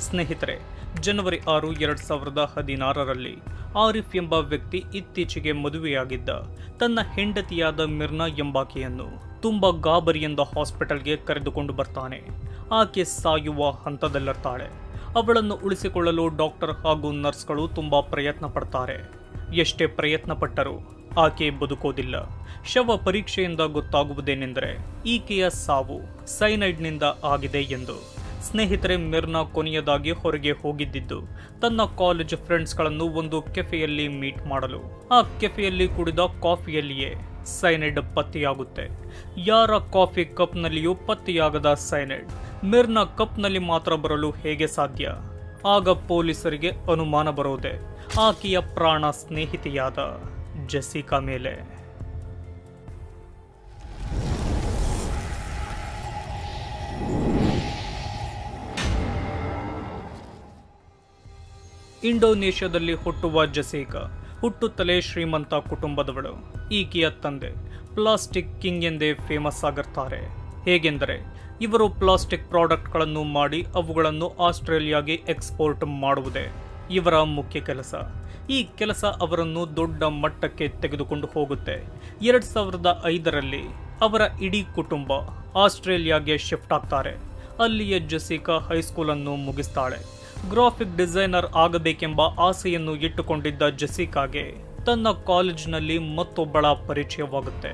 ಸ್ನೇಹಿತರೆ, ಜನವರಿ 6, 2016ರಲ್ಲಿ ಆರಿಫ್ ಎಂಬ ವ್ಯಕ್ತಿ ಇತ್ತೀಚೆಗೆ ಮದುವೆಯಾಗಿದ್ದ ತನ್ನ ಹೆಂಡತಿಯಾದ ಮಿರ್ನಾ ಎಂಬಾಕೆಯನ್ನು ತುಂಬಾ ಗಾಬರಿಯಿಂದ ಹಾಸ್ಪಿಟಲ್ಗೆ ಕರೆದುಕೊಂಡು ಬರ್ತಾನೆ. ಆಕೆ ಸಾಯುವ ಹಂತದಲ್ಲಿರ್ತಾಳೆ. ಅವಳನ್ನು ಉಳಿಸಿಕೊಳ್ಳಲು ಡಾಕ್ಟರ್ ಹಾಗೂ ನರ್ಸ್ಗಳು ತುಂಬಾ ಪ್ರಯತ್ನ ಪಡ್ತಾರೆ. ಎಷ್ಟೇ ಪ್ರಯತ್ನ ಪಟ್ಟರೂ ಆಕೆ ಬದುಕೋದಿಲ್ಲ. ಶವ ಪರೀಕ್ಷೆಯಿಂದ ಗೊತ್ತಾಗುವುದೇನೆಂದರೆ ಈಕೆಯ ಸಾವು ಸೈನೈಡ್ನಿಂದ ಆಗಿದೆ ಎಂದು. ಸ್ನೇಹಿತರೆ, ಮಿರ್ನಾ ಕೊನೆಯದಾಗಿ ಹೊರಗೆ ಹೋಗಿದ್ದು ತನ್ನ ಕಾಲೇಜ್ ಫ್ರೆಂಡ್ಸ್ಗಳನ್ನು ಒಂದು ಕೆಫೆಯಲ್ಲಿ ಮೀಟ್ ಮಾಡಲು. ಆ ಕೆಫೆಯಲ್ಲಿ ಕುಡಿದ ಕಾಫಿಯಲ್ಲಿಯೇ ಸೈನೈಡ್ ಪತ್ತೆಯಾಗುತ್ತೆ. ಯಾರ ಕಾಫಿ ಕಪ್ನಲ್ಲಿಯೂ ಪತ್ತೆಯಾಗದ ಸೈನೈಡ್ ಮಿರ್ನಾ ಕಪ್ನಲ್ಲಿ ಮಾತ್ರ ಬರಲು ಹೇಗೆ ಸಾಧ್ಯ? ಆಗ ಪೊಲೀಸರಿಗೆ ಅನುಮಾನ ಬರೋದೆ ಆಕೆಯ ಪ್ರಾಣ ಸ್ನೇಹಿತೆಯಾದ ಜೆಸಿಕಾ ಮೇಲೆ. ಇಂಡೋನೇಷ್ಯಾದಲ್ಲಿ ಹುಟ್ಟುವ ಜೆಸಿಕಾ ಹುಟ್ಟುತ್ತಲೇ ಶ್ರೀಮಂತ ಕುಟುಂಬದವಳು. ಈಕೆಯ ತಂದೆ ಪ್ಲಾಸ್ಟಿಕ್ ಕಿಂಗ್ ಎಂದೇ ಫೇಮಸ್ ಆಗಿರ್ತಾರೆ. ಹೇಗೆಂದರೆ ಇವರು ಪ್ಲಾಸ್ಟಿಕ್ ಪ್ರಾಡಕ್ಟ್ಗಳನ್ನು ಮಾಡಿ ಅವುಗಳನ್ನು ಆಸ್ಟ್ರೇಲಿಯಾಗೆ ಎಕ್ಸ್ಪೋರ್ಟ್ ಮಾಡುವುದೇ ಇವರ ಮುಖ್ಯ ಕೆಲಸ. ಈ ಕೆಲಸ ಅವರನ್ನು ದೊಡ್ಡ ಮಟ್ಟಕ್ಕೆ ತೆಗೆದುಕೊಂಡು ಹೋಗುತ್ತೆ. 2005ರಲ್ಲಿ ಅವರ ಇಡೀ ಕುಟುಂಬ ಆಸ್ಟ್ರೇಲಿಯಾಗೆ ಶಿಫ್ಟ್ ಆಗ್ತಾರೆ. ಅಲ್ಲಿಯೇ ಜೆಸಿಕಾ ಹೈಸ್ಕೂಲ್ ಅನ್ನು ಮುಗಿಸ್ತಾಳೆ. ಗ್ರಾಫಿಕ್ ಡಿಸೈನರ್ ಆಗಬೇಕೆಂಬ ಆಸೆಯನ್ನು ಇಟ್ಟುಕೊಂಡಿದ್ದ ಜೆಸಿಕಾಗೆ ತನ್ನ ಕಾಲೇಜಿನಲ್ಲಿ ಮತ್ತೊಬ್ಬಳ ಪರಿಚಯವಾಗುತ್ತೆ.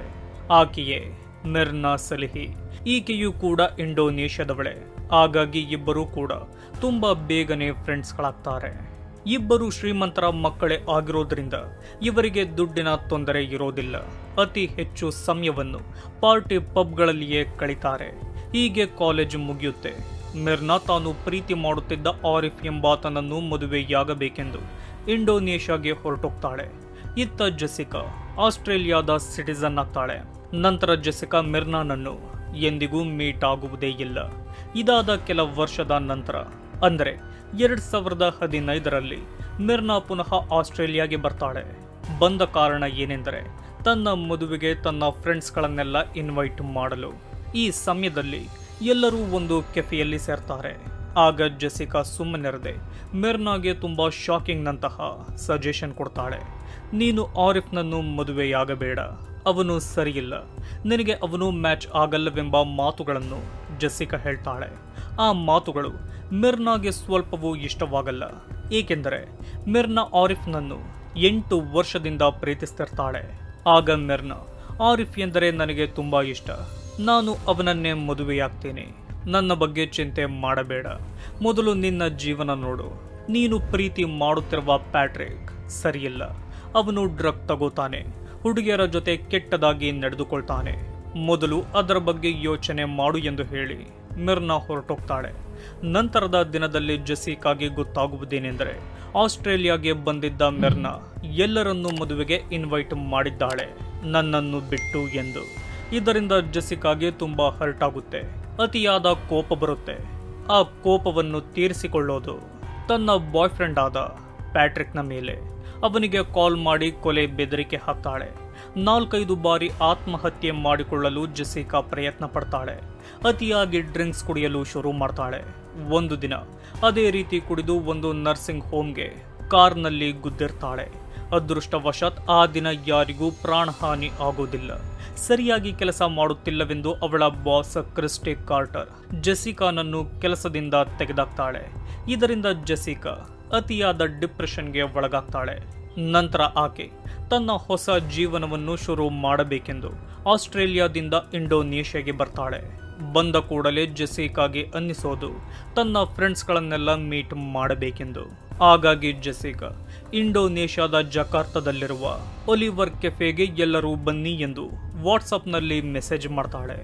ಆಕೆಯೇ ಮಿರ್ನಾ ಸಲಿಹಿ. ಈಕೆಯೂ ಕೂಡ ಇಂಡೋನೇಷ್ಯಾದವಳೆ. ಹಾಗಾಗಿ ಇಬ್ಬರೂ ಕೂಡ ತುಂಬಾ ಬೇಗನೆ ಫ್ರೆಂಡ್ಸ್ಗಳಾಗ್ತಾರೆ. ಇಬ್ಬರು ಶ್ರೀಮಂತರ ಮಕ್ಕಳೇ ಆಗಿರೋದ್ರಿಂದ ಇವರಿಗೆ ದುಡ್ಡಿನ ತೊಂದರೆ ಇರೋದಿಲ್ಲ. ಅತಿ ಹೆಚ್ಚು ಸಮಯವನ್ನು ಪಾರ್ಟಿ ಪಬ್ಗಳಲ್ಲಿಯೇ ಕಳೀತಾರೆ. ಹೀಗೆ ಕಾಲೇಜ್ ಮುಗಿಯುತ್ತೆ. ಮಿರ್ನಾ ತಾನು ಪ್ರೀತಿ ಮಾಡುತ್ತಿದ್ದ ಆರಿಫ್ ಎಂಬಾತನನ್ನು ಮದುವೆಯಾಗಬೇಕೆಂದು ಇಂಡೋನೇಷ್ಯಾಗೆ ಹೊರಟೋಗ್ತಾಳೆ. ಇತ್ತ ಜೆಸಿಕಾ ಆಸ್ಟ್ರೇಲಿಯಾದ ಸಿಟಿಸನ್ ಆಗ್ತಾಳೆ. ನಂತರ ಜೆಸಿಕಾ ಮಿರ್ನಾನನ್ನು ಎಂದಿಗೂ ಮೀಟ್ ಆಗುವುದೇ ಇಲ್ಲ. ಇದಾದ ಕೆಲ ವರ್ಷದ ನಂತರ ಅಂದರೆ 2015ರಲ್ಲಿ ಮಿರ್ನಾ ಪುನಃ ಆಸ್ಟ್ರೇಲಿಯಾಗೆ ಬರ್ತಾಳೆ. ಬಂದ ಕಾರಣ ಏನೆಂದರೆ ತನ್ನ ಮದುವೆಗೆ ತನ್ನ ಫ್ರೆಂಡ್ಸ್ಗಳನ್ನೆಲ್ಲ ಇನ್ವೈಟ್ ಮಾಡಲು. ಈ ಸಮಯದಲ್ಲಿ ಎಲ್ಲರೂ ಒಂದು ಕೆಫೆಯಲ್ಲಿ ಸೇರ್ತಾರೆ. ಆಗ ಜೆಸಿಕಾ ಸುಮ್ಮನಿರದೆ ಮಿರ್ನಾಗೆ ತುಂಬಾ ಶಾಕಿಂಗ್ ನಂತಹ ಸಜೆಷನ್ ಕೊಡ್ತಾಳೆ. ನೀನು ಆರಿಫ್ನನ್ನು ಮದುವೆಯಾಗಬೇಡ, ಅವನು ಸರಿಯಿಲ್ಲ, ನಿನಗೆ ಅವನು ಮ್ಯಾಚ್ ಆಗಲ್ಲವೆಂಬ ಮಾತುಗಳನ್ನು ಜೆಸಿಕಾ ಹೇಳ್ತಾಳೆ. ಆ ಮಾತುಗಳು ಮಿರ್ನಾಗೆ ಸ್ವಲ್ಪವೂ ಇಷ್ಟವಾಗಲ್ಲ. ಏಕೆಂದರೆ ಮಿರ್ನಾ ಆರಿಫ್ನನ್ನು 8 ವರ್ಷದಿಂದ ಪ್ರೀತಿಸ್ತಿರ್ತಾಳೆ. ಆಗ ಮಿರ್ನಾ, ಆರಿಫ್ ಎಂದರೆ ನನಗೆ ತುಂಬಾ ಇಷ್ಟ, ನಾನು ಅವನನ್ನೇ ಮದುವೆಯಾಗ್ತೀನಿ, ನನ್ನ ಬಗ್ಗೆ ಚಿಂತೆ ಮಾಡಬೇಡ, ಮೊದಲು ನಿನ್ನ ಜೀವನ ನೋಡು. ನೀನು ಪ್ರೀತಿ ಮಾಡುತ್ತಿರುವ ಪ್ಯಾಟ್ರಿಕ್ ಸರಿಯಿಲ್ಲ, ಅವನು ಡ್ರಗ್ ತಗೋತಾನೆ, ಹುಡುಗಿಯರ ಜೊತೆ ಕೆಟ್ಟದಾಗಿ ನಡೆದುಕೊಳ್ತಾನೆ, ಮೊದಲು ಅದರ ಬಗ್ಗೆ ಯೋಚನೆ ಮಾಡು ಎಂದು ಹೇಳಿ ಮಿರ್ನಾ ಹೊರಟೋಗ್ತಾಳೆ. ನಂತರದ ದಿನದಲ್ಲಿ ಜೆಸಿಕಾಗೆ ಗೊತ್ತಾಗುವುದೇನೆಂದರೆ ಆಸ್ಟ್ರೇಲಿಯಾಗೆ ಬಂದಿದ್ದ ಮಿರ್ನಾ ಎಲ್ಲರನ್ನೂ ಮದುವೆಗೆ ಇನ್ವೈಟ್ ಮಾಡಿದ್ದಾಳೆ, ನನ್ನನ್ನು ಬಿಟ್ಟು ಎಂದು. ಇದರಿಂದ ಜೆಸಿಕಾಗೆ ತುಂಬಾ ಹರ್ಟ್ ಆಗುತ್ತೆ. ಅತಿಯಾದ ಕೋಪ ಬರುತ್ತೆ. ಆ ಕೋಪವನ್ನು ತೀರಿಸಿಕೊಳ್ಳೋದು ತನ್ನ ಬಾಯ್ ಫ್ರೆಂಡ್ ಆದ ಪ್ಯಾಟ್ರಿಕ್ನ ಮೇಲೆ. ಅವನಿಗೆ ಕಾಲ್ ಮಾಡಿ ಕೊಲೆ ಬೆದರಿಕೆ ಹಾಕ್ತಾಳೆ. 4-5 ಬಾರಿ ಆತ್ಮಹತ್ಯೆ ಮಾಡಿಕೊಳ್ಳಲು ಜೆಸಿಕಾ ಪ್ರಯತ್ನ ಪಡ್ತಾಳೆ. ಅತಿಯಾಗಿ ಡ್ರಿಂಕ್ಸ್ ಕುಡಿಯಲು ಶುರು ಮಾಡ್ತಾಳೆ. ಒಂದು ದಿನ ಅದೇ ರೀತಿ ಕುಡಿದು ಒಂದು ನರ್ಸಿಂಗ್ ಹೋಮ್ಗೆ ಕಾರ್ನಲ್ಲಿ ಗುದ್ದಿರ್ತಾಳೆ. ಅದೃಷ್ಟವಶಾತ್ ಆ ದಿನ ಯಾರಿಗೂ ಪ್ರಾಣಹಾನಿ ಆಗೋದಿಲ್ಲ. ಸರಿಯಾಗಿ ಕೆಲಸ ಮಾಡುತ್ತಿಲ್ಲವೆಂದು ಅವಳ ಬಾಸ್ ಕ್ರಿಸ್ಟಿ ಕಾರ್ಟರ್ ಜೆಸಿಕಾನನ್ನು ಕೆಲಸದಿಂದ ತೆಗೆದಾಕ್ತಾಳೆ. ಇದರಿಂದ ಜೆಸಿಕಾ ಅತಿಯಾದ ಡಿಪ್ರೆಷನ್ಗೆ ಒಳಗಾಗ್ತಾಳೆ. ನಂತರ ಆಕೆ ತನ್ನ ಹೊಸ ಜೀವನವನ್ನು ಶುರು ಮಾಡಬೇಕೆಂದು ಆಸ್ಟ್ರೇಲಿಯಾದಿಂದ ಇಂಡೋನೇಷ್ಯಾಗೆ ಬರ್ತಾಳೆ. ಬಂದ ಕೂಡಲೇ ಜೆಸಿಕಾಗೆ ಅನ್ನಿಸೋದು ತನ್ನ ಫ್ರೆಂಡ್ಸ್ಗಳನ್ನೆಲ್ಲ ಮೀಟ್ ಮಾಡಬೇಕೆಂದು. ಹಾಗಾಗಿ ಜೆಸಿಕಾ ಇಂಡೋನೇಷ್ಯಾದ ಜಕಾರ್ತದಲ್ಲಿರುವ ಒಲಿವರ್ ಕೆಫೆಗೆ ಎಲ್ಲರೂ ಬನ್ನಿ ಎಂದು ವಾಟ್ಸಪ್ನಲ್ಲಿ ಮೆಸೇಜ್ ಮಾಡ್ತಾಳೆ.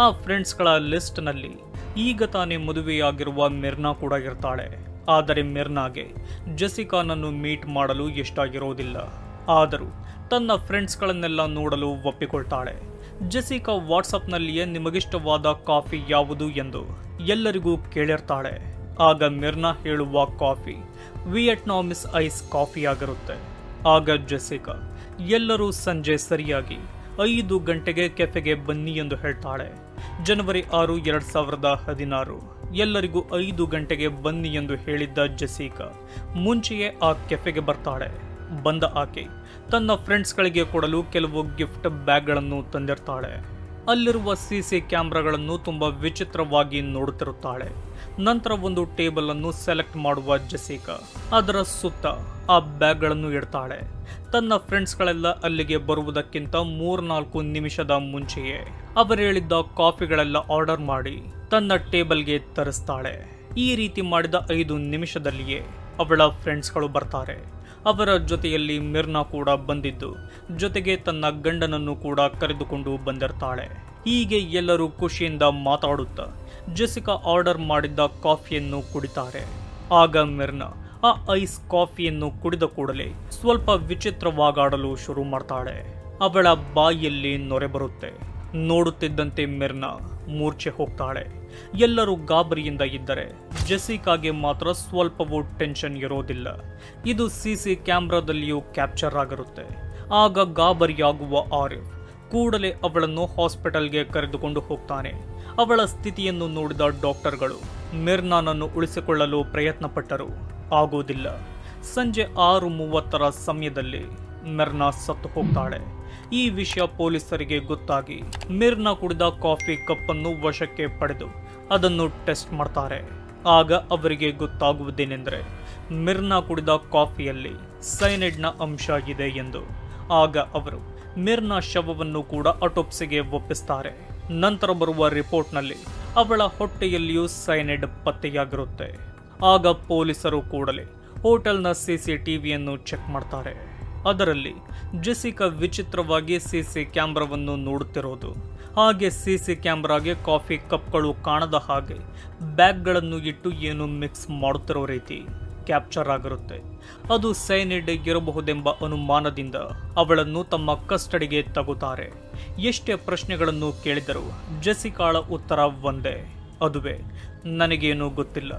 ಆ ಫ್ರೆಂಡ್ಸ್ಗಳ ಲಿಸ್ಟ್ನಲ್ಲಿ ಈಗ ತಾನೇ ಮದುವೆಯಾಗಿರುವ ಮಿರ್ನಾ ಕೂಡ ಇರ್ತಾಳೆ. ಆದರೆ ಮಿರ್ನಾಗೆ ಜೆಸಿಕಾನನ್ನು ಮೀಟ್ ಮಾಡಲು ಇಷ್ಟಾಗಿರೋದಿಲ್ಲ. ಆದರೂ ತನ್ನ ಫ್ರೆಂಡ್ಸ್ಗಳನ್ನೆಲ್ಲ ನೋಡಲು ಒಪ್ಪಿಕೊಳ್ತಾಳೆ. ಜೆಸಿಕಾ ವಾಟ್ಸಪ್ನಲ್ಲಿಯೇ ನಿಮಗಿಷ್ಟವಾದ ಕಾಫಿ ಯಾವುದು ಎಂದು ಎಲ್ಲರಿಗೂ ಕೇಳಿರ್ತಾಳೆ. ಆಗ ಮಿರ್ನಾ ಹೇಳುವ ಕಾಫಿ ವಿಯೆಟ್ನಾಮಿಸ್ ಐಸ್ ಕಾಫಿ ಆಗಿರುತ್ತೆ. ಆಗ ಜೆಸಿಕಾ ಎಲ್ಲರೂ ಸಂಜೆ ಸರಿಯಾಗಿ 5 ಗಂಟೆಗೆ ಕೆಫೆಗೆ ಬನ್ನಿ ಎಂದು ಹೇಳ್ತಾಳೆ. ಜನವರಿ 6, 2016 ಎಲ್ಲರಿಗೂ 5 ಗಂಟೆಗೆ ಬನ್ನಿ ಎಂದು ಹೇಳಿದ್ದ ಜೆಸಿಕಾ ಮುಂಚೆಯೇ ಆ ಕೆಫೆಗೆ ಬರ್ತಾಳೆ. ಬಂದ ಆಕೆ ತನ್ನ ಫ್ರೆಂಡ್ಸ್ಗಳಿಗೆ ಕೊಡಲು ಕೆಲವು ಗಿಫ್ಟ್ ಬ್ಯಾಗ್ಗಳನ್ನು ತಂದಿರ್ತಾಳೆ. ಅಲ್ಲಿರುವ ಸಿಸಿ ಕ್ಯಾಮ್ರಾಗಳನ್ನು ತುಂಬಾ ವಿಚಿತ್ರವಾಗಿ ನೋಡುತ್ತಿರುತ್ತಾಳೆ. ನಂತರ ಒಂದು ಟೇಬಲ್ ಅನ್ನು ಸೆಲೆಕ್ಟ್ ಮಾಡುವ ಜೆಸಿಕಾ ಅದರ ಸುತ್ತ ಆ ಬ್ಯಾಗ್ಗಳನ್ನು ಇಡ್ತಾಳೆ. ತನ್ನ ಫ್ರೆಂಡ್ಸ್ಗಳೆಲ್ಲ ಅಲ್ಲಿಗೆ ಬರುವುದಕ್ಕಿಂತ 3-4 ನಿಮಿಷದ ಮುಂಚೆಯೇ ಅವರು ಹೇಳಿದ್ದ ಕಾಫಿಗಳೆಲ್ಲ ಆರ್ಡರ್ ಮಾಡಿ ತನ್ನ ಟೇಬಲ್ಗೆ ತರಿಸ್ತಾಳೆ. ಈ ರೀತಿ ಮಾಡಿದ 5 ನಿಮಿಷದಲ್ಲಿಯೇ ಅವಳ ಫ್ರೆಂಡ್ಸ್ಗಳು ಬರ್ತಾರೆ. ಅವರ ಜೊತೆಯಲ್ಲಿ ಮಿರ್ನಾ ಕೂಡ ಬಂದಿದ್ದು ಜೊತೆಗೆ ತನ್ನ ಗಂಡನನ್ನು ಕೂಡ ಕರೆದುಕೊಂಡು ಬಂದಿರ್ತಾಳೆ. ಹೀಗೆ ಎಲ್ಲರೂ ಖುಷಿಯಿಂದ ಮಾತಾಡುತ್ತಾ ಜೆಸಿಕಾ ಆರ್ಡರ್ ಮಾಡಿದ್ದ ಕಾಫಿಯನ್ನು ಕುಡಿತಾರೆ. ಆಗ ಮಿರ್ನಾ ಆ ಐಸ್ ಕಾಫಿಯನ್ನು ಕುಡಿದ ಕೂಡಲೇ ಸ್ವಲ್ಪ ವಿಚಿತ್ರವಾಗಾಡಲು ಶುರು ಮಾಡ್ತಾಳೆ. ಅವಳ ಬಾಯಿಯಲ್ಲಿ ನೊರೆ ಬರುತ್ತೆ. ನೋಡುತ್ತಿದ್ದಂತೆ ಮಿರ್ನಾ ಮೂರ್ಛೆ ಹೋಗ್ತಾಳೆ. ಎಲ್ಲರೂ ಗಾಬರಿಯಿಂದ ಇದ್ದರೆ ಜೆಸಿಕಾಗೆ ಮಾತ್ರ ಸ್ವಲ್ಪವೂ ಟೆನ್ಷನ್ ಇರೋದಿಲ್ಲ. ಇದು ಸಿಸಿ ಕ್ಯಾಮ್ರಾದಲ್ಲಿಯೂ ಕ್ಯಾಪ್ಚರ್ ಆಗಿರುತ್ತೆ. ಆಗ ಗಾಬರಿಯಾಗುವ ಆರಿಫ್ ಕೂಡಲೇ ಅವಳನ್ನು ಹಾಸ್ಪಿಟಲ್ಗೆ ಕರೆದುಕೊಂಡು ಹೋಗ್ತಾನೆ. ಅವಳ ಸ್ಥಿತಿಯನ್ನು ನೋಡಿದ ಡಾಕ್ಟರ್ಗಳು ಮಿರ್ನಾನನ್ನು ಉಳಿಸಿಕೊಳ್ಳಲು ಪ್ರಯತ್ನ ಪಟ್ಟರು. ಆಗೋದಿಲ್ಲ. ಸಂಜೆ 6:30 ಸಮಯದಲ್ಲಿ ಮಿರ್ನಾ ಸತ್ತು ಹೋಗ್ತಾಳೆ. ಈ ವಿಷಯ ಪೊಲೀಸರಿಗೆ ಗೊತ್ತಾಗಿ ಮಿರ್ನಾ ಕುಡಿದ ಕಾಫಿ ಕಪ್ಪನ್ನು ವಶಕ್ಕೆ ಪಡೆದು ಅದನ್ನು ಟೆಸ್ಟ್ ಮಾಡ್ತಾರೆ. ಆಗ ಅವರಿಗೆ ಗೊತ್ತಾಗುವುದೇನೆಂದರೆ ಮಿರ್ನಾ ಕುಡಿದ ಕಾಫಿಯಲ್ಲಿ ಸೈನೈಡ್ನ ಅಂಶ ಇದೆ ಎಂದು. ಆಗ ಅವರು ಮಿರ್ನಾ ಶವವನ್ನು ಕೂಡ ಆಟೋಪ್ಸಿಗೆ ಒಪ್ಪಿಸ್ತಾರೆ. ನಂತರ ಬರುವ ರಿಪೋರ್ಟ್ನಲ್ಲಿ ಅವಳ ಹೊಟ್ಟೆಯಲ್ಲಿಯೂ ಸೈನೈಡ್ ಪತ್ತೆಯಾಗಿರುತ್ತೆ. ಆಗ ಪೊಲೀಸರು ಕೂಡಲೇ ಹೋಟೆಲ್ನ CCTVಯನ್ನು ಚೆಕ್ ಮಾಡ್ತಾರೆ. ಅದರಲ್ಲಿ ಜೆಸಿಕಾ ವಿಚಿತ್ರವಾಗಿ ಸಿಸಿ ಕ್ಯಾಮ್ರಾವನ್ನು ನೋಡುತ್ತಿರೋದು, ಹಾಗೆ ಸಿಸಿ ಕ್ಯಾಮ್ರಾಗೆ ಕಾಫಿ ಕಪ್ಗಳು ಕಾಣದ ಹಾಗೆ ಬ್ಯಾಗ್ಗಳನ್ನು ಇಟ್ಟು ಏನು ಮಿಕ್ಸ್ ಮಾಡುತ್ತಿರೋ ರೀತಿ ಕ್ಯಾಪ್ಚರ್ ಆಗಿರುತ್ತೆ. ಅದು ಸೈನೈಡ್ ಇರಬಹುದೆಂಬ ಅನುಮಾನದಿಂದ ಅವಳನ್ನು ತಮ್ಮ ಕಸ್ಟಡಿಗೆ ತಗುತ್ತಾರೆ. ಎಷ್ಟೇ ಪ್ರಶ್ನೆಗಳನ್ನು ಕೇಳಿದರೂ ಜೆಸಿಕಾಳ ಉತ್ತರ ಒಂದೇ, ಅದುವೇ ನನಗೇನೂ ಗೊತ್ತಿಲ್ಲ.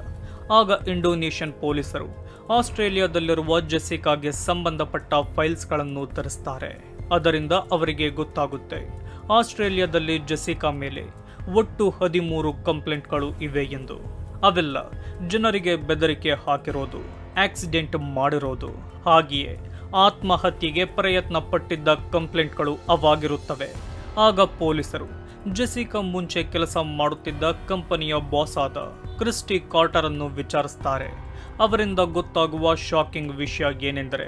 ಆಗ ಇಂಡೋನೇಷ್ಯನ್ ಪೊಲೀಸರು ಆಸ್ಟ್ರೇಲಿಯಾದಲ್ಲಿರುವ ಜೆಸಿಕಾಗೆ ಸಂಬಂಧಪಟ್ಟ ಫೈಲ್ಸ್ಗಳನ್ನು ತರಿಸ್ತಾರೆ. ಅದರಿಂದ ಅವರಿಗೆ ಗೊತ್ತಾಗುತ್ತೆ ಆಸ್ಟ್ರೇಲಿಯಾದಲ್ಲಿ ಜೆಸಿಕಾ ಮೇಲೆ ಒಟ್ಟು 13 ಕಂಪ್ಲೇಂಟ್ಗಳು ಇವೆ ಎಂದು. ಅವೆಲ್ಲ ಜನರಿಗೆ ಬೆದರಿಕೆ ಹಾಕಿರೋದು, ಆಕ್ಸಿಡೆಂಟ್ ಮಾಡಿರೋದು, ಹಾಗೆಯೇ ಆತ್ಮಹತ್ಯೆಗೆ ಪ್ರಯತ್ನ ಪಟ್ಟಿದ್ದ ಕಂಪ್ಲೇಂಟ್ಗಳು ಅವಾಗಿರುತ್ತವೆ. ಆಗ ಪೊಲೀಸರು ಜೆಸಿಕಾ ಮುಂಚೆ ಕೆಲಸ ಮಾಡುತ್ತಿದ್ದ ಕಂಪನಿಯ ಬಾಸ್ ಆದ ಕ್ರಿಸ್ಟಿ ಕಾರ್ಟರ್ ಅನ್ನು ವಿಚಾರಿಸ್ತಾರೆ. ಅವರಿಂದ ಗೊತ್ತಾಗುವ ಶಾಕಿಂಗ್ ವಿಷಯ ಏನೆಂದರೆ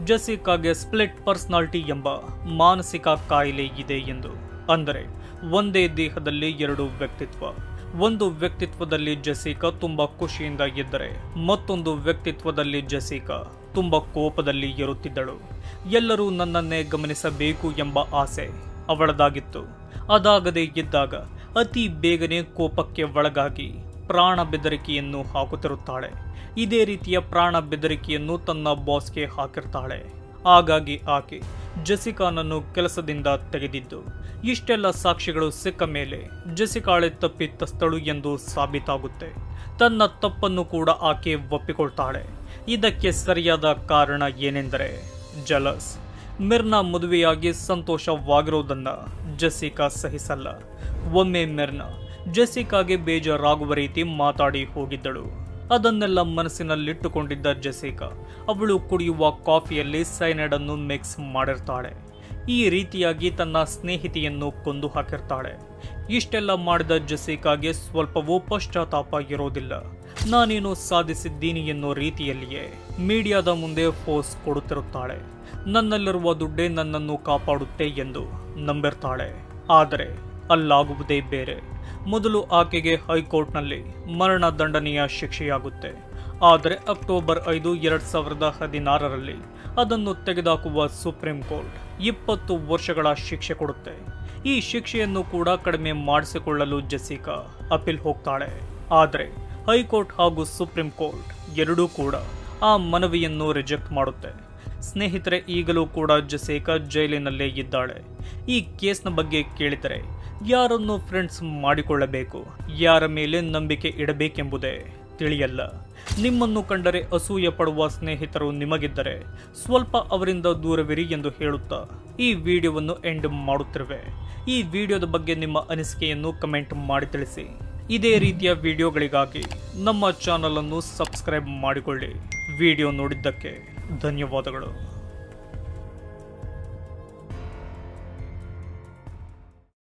ಜೆಸಿಕಾಗೆ ಸ್ಪ್ಲಿಟ್ ಪರ್ಸನಾಲಿಟಿ ಎಂಬ ಮಾನಸಿಕ ಕಾಯಿಲೆ ಇದೆ ಎಂದು. ಅಂದರೆ ಒಂದೇ ದೇಹದಲ್ಲಿ 2 ವ್ಯಕ್ತಿತ್ವ. ಒಂದು ವ್ಯಕ್ತಿತ್ವದಲ್ಲಿ ಜೆಸಿಕಾ ತುಂಬಾ ಖುಷಿಯಿಂದ ಇದ್ದರೆ ಮತ್ತೊಂದು ವ್ಯಕ್ತಿತ್ವದಲ್ಲಿ ಜೆಸಿಕಾ ತುಂಬಾ ಕೋಪದಲ್ಲಿ ಇರುತ್ತಿದ್ದಳು. ಎಲ್ಲರೂ ನನ್ನನ್ನೇ ಗಮನಿಸಬೇಕು ಎಂಬ ಆಸೆ ಅವಳದಾಗಿತ್ತು. ಅದಾಗದೇ ಇದ್ದಾಗ ಅತಿ ಬೇಗನೆ ಕೋಪಕ್ಕೆ ಒಳಗಾಗಿ ಪ್ರಾಣ ಬೆದರಿಕೆಯನ್ನು ಹಾಕುತ್ತಿರುತ್ತಾಳೆ. ಇದೇ ರೀತಿಯ ಪ್ರಾಣ ಬೆದರಿಕೆಯನ್ನು ತನ್ನ ಬಾಸ್ಗೆ ಹಾಕಿರ್ತಾಳೆ. ಹಾಗಾಗಿ ಆಕೆ ಜೆಸಿಕಾನನ್ನು ಕೆಲಸದಿಂದ ತೆಗೆದಿದ್ದು. ಇಷ್ಟೆಲ್ಲ ಸಾಕ್ಷಿಗಳು ಸಿಕ್ಕ ಮೇಲೆ ಜೆಸಿಕಾಳೆ ತಪ್ಪಿತಸ್ಥಳು ಎಂದು ಸಾಬೀತಾಗುತ್ತೆ. ತನ್ನ ತಪ್ಪನ್ನು ಕೂಡ ಆಕೆ ಒಪ್ಪಿಕೊಳ್ತಾಳೆ. ಇದಕ್ಕೆ ಸರಿಯಾದ ಕಾರಣ ಏನೆಂದರೆ ಜಲಸ್. ಮಿರ್ನಾ ಮದುವೆಯಾಗಿ ಸಂತೋಷವಾಗಿರೋದನ್ನ ಜೆಸಿಕಾ ಸಹಿಸಲ್ಲ. ಒಮ್ಮೆ ಮಿರ್ನಾ ಜೆಸಿಕಾಗೆ ಬೇಜಾರಾಗುವ ರೀತಿ ಮಾತಾಡಿ ಹೋಗಿದ್ದಳು. ಅದನ್ನೆಲ್ಲ ಮನಸ್ಸಿನಲ್ಲಿಟ್ಟುಕೊಂಡಿದ್ದ ಜೆಸಿಕಾ ಅವಳು ಕುಡಿಯುವ ಕಾಫಿಯಲ್ಲಿ ಸೈನೈಡ್ ಅನ್ನು ಮಿಕ್ಸ್ ಮಾಡಿರ್ತಾಳೆ. ಈ ರೀತಿಯಾಗಿ ತನ್ನ ಸ್ನೇಹಿತೆಯನ್ನು ಕೊಂದು ಹಾಕಿರ್ತಾಳೆ. ಇಷ್ಟೆಲ್ಲ ಮಾಡಿದ ಜೆಸಿಕಾಗೆ ಸ್ವಲ್ಪವೂ ಪಶ್ಚಾತ್ತಾಪ ಇರೋದಿಲ್ಲ. ನಾನೇನು ಸಾಧಿಸಿದ್ದೀನಿ ಎನ್ನೋ ರೀತಿಯಲ್ಲಿಯೇ ಮೀಡಿಯಾದ ಮುಂದೆ ಫೋರ್ಸ್ ಕೊಡುತ್ತಿರುತ್ತಾಳೆ. ನನ್ನಲ್ಲಿರುವ ದುಡ್ಡೇ ನನ್ನನ್ನು ಕಾಪಾಡುತ್ತೆ ಎಂದು ನಂಬಿರ್ತಾಳೆ. ಆದರೆ ಅಲ್ಲಾಗುವುದೇ ಬೇರೆ. ಮೊದಲು ಆಕೆಗೆ ಹೈಕೋರ್ಟ್ನಲ್ಲಿ ಮರಣ ದಂಡನೆಯ ಶಿಕ್ಷೆಯಾಗುತ್ತೆ. ಆದರೆ ಅಕ್ಟೋಬರ್ 5, 2016ರಲ್ಲಿ ಅದನ್ನು ತೆಗೆದುಹಾಕುವ ಸುಪ್ರೀಂ ಕೋರ್ಟ್ 20 ವರ್ಷಗಳ ಶಿಕ್ಷೆ ಕೊಡುತ್ತೆ. ಈ ಶಿಕ್ಷೆಯನ್ನು ಕೂಡ ಕಡಿಮೆ ಮಾಡಿಸಿಕೊಳ್ಳಲು ಜೆಸಿಕಾ ಅಪೀಲ್ ಹೋಗ್ತಾಳೆ. ಆದರೆ ಹೈಕೋರ್ಟ್ ಹಾಗೂ ಸುಪ್ರೀಂ ಕೋರ್ಟ್ ಎರಡೂ ಕೂಡ ಆ ಮನವಿಯನ್ನು ರಿಜೆಕ್ಟ್ ಮಾಡುತ್ತೆ. ಸ್ನೇಹಿತರೆ, ಈಗಲೂ ಕೂಡ ಜೆಸಿಕಾ ಜೈಲಿನಲ್ಲೇ ಇದ್ದಾಳೆ. ಈ ಕೇಸ್ನ ಬಗ್ಗೆ ಕೇಳಿದರೆ ಯಾರನ್ನು ಫ್ರೆಂಡ್ಸ್ ಮಾಡಿಕೊಳ್ಳಬೇಕು, ಯಾರ ಮೇಲೆ ನಂಬಿಕೆ ಇಡಬೇಕೆಂಬುದೇ ತಿಳಿಯಲ್ಲ. ನಿಮ್ಮನ್ನು ಕಂಡರೆ ಅಸೂಯೆ ಪಡುವ ಸ್ನೇಹಿತರು ನಿಮಗಿದ್ದರೆ ಸ್ವಲ್ಪ ಅವರಿಂದ ದೂರವಿರಿ ಎಂದು ಹೇಳುತ್ತಾ ಈ ವಿಡಿಯೋವನ್ನು ಎಂಡ್ ಮಾಡುತ್ತಿರುವೆ. ಈ ವಿಡಿಯೋದ ಬಗ್ಗೆ ನಿಮ್ಮ ಅನಿಸಿಕೆಯನ್ನು ಕಮೆಂಟ್ ಮಾಡಿ ತಿಳಿಸಿ. ಇದೇ ರೀತಿಯ ವಿಡಿಯೋಗಳಿಗಾಗಿ ನಮ್ಮ ಚಾನಲ್ ಅನ್ನು ಸಬ್ಸ್ಕ್ರೈಬ್ ಮಾಡಿಕೊಳ್ಳಿ. ವಿಡಿಯೋ ನೋಡಿದ್ದಕ್ಕೆ ಧನ್ಯವಾದಗಳು.